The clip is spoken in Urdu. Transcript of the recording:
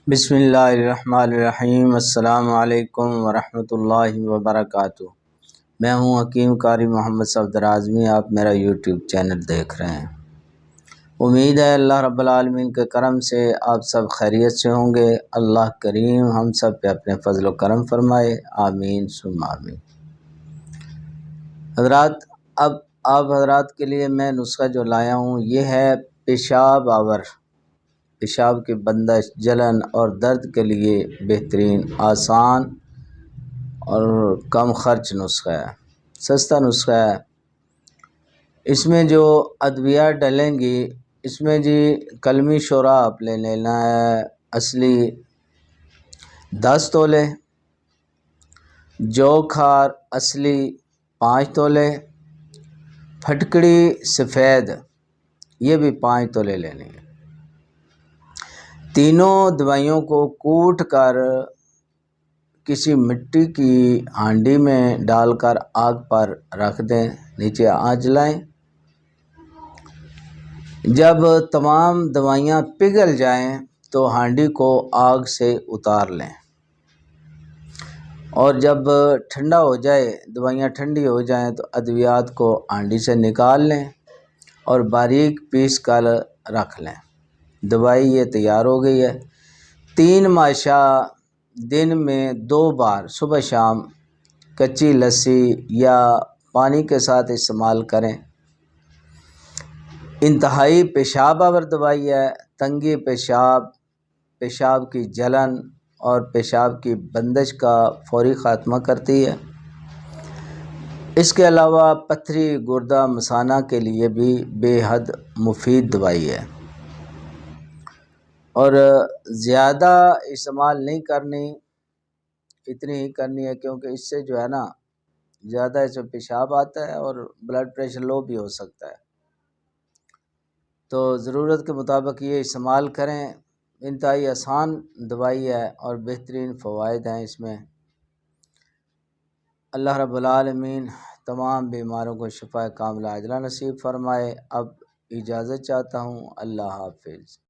بسم اللہ الرحمن الرحیم۔ السلام علیکم ورحمۃ اللہ وبرکاتہ۔ میں ہوں حکیم قاری محمد صفدر اعظمی۔ آپ میرا یوٹیوب چینل دیکھ رہے ہیں۔ امید ہے اللہ رب العالمین کے کرم سے آپ سب خیریت سے ہوں گے۔ اللہ کریم ہم سب پہ اپنے فضل و کرم فرمائے، آمین ثم آمین۔ حضرات، اب آپ حضرات کے لیے میں نسخہ جو لایا ہوں یہ ہے پیشاب آور، پیشاب کی بندش، جلن اور درد کے لیے بہترین، آسان اور کم خرچ نسخہ ہے، سستا نسخہ ہے۔ اس میں جو ادویات ڈلیں گی، اس میں جی کلمی شورا آپ لے لینا ہے اصلی 10 تولے، جو کھار اصلی 5 تولے، پھٹکڑی سفید یہ بھی 5 تولے لینی ہے۔ تینوں دوائیوں کو کوٹ کر کسی مٹی کی ہانڈی میں ڈال کر آگ پر رکھ دیں، نیچے آنچ لائیں۔ جب تمام دوائیاں پگھل جائیں تو ہانڈی کو آگ سے اتار لیں، اور جب ٹھنڈا ہو جائے، دوائیاں ٹھنڈی ہو جائیں تو ادویات کو ہانڈی سے نکال لیں اور باریک پیس کر رکھ لیں۔ دوائی یہ تیار ہو گئی ہے۔ 3 ماشا دن میں 2 بار صبح شام کچی لسی یا پانی کے ساتھ استعمال کریں۔ انتہائی پیشاب آور دوائی ہے، تنگی پیشاب، پیشاب کی جلن اور پیشاب کی بندش کا فوری خاتمہ کرتی ہے۔ اس کے علاوہ پتھری، گردہ، مثانہ کے لیے بھی بے حد مفید دوائی ہے، اور زیادہ استعمال نہیں کرنی، اتنی ہی کرنی ہے، کیونکہ اس سے جو ہے نا زیادہ اس میں پیشاب آتا ہے اور بلڈ پریشر لو بھی ہو سکتا ہے۔ تو ضرورت کے مطابق یہ استعمال کریں۔ انتہائی آسان دوائی ہے اور بہترین فوائد ہیں اس میں۔ اللہ رب العالمین تمام بیماروں کو شفا کاملہ عاجلہ نصیب فرمائے۔ اب اجازت چاہتا ہوں، اللہ حافظ۔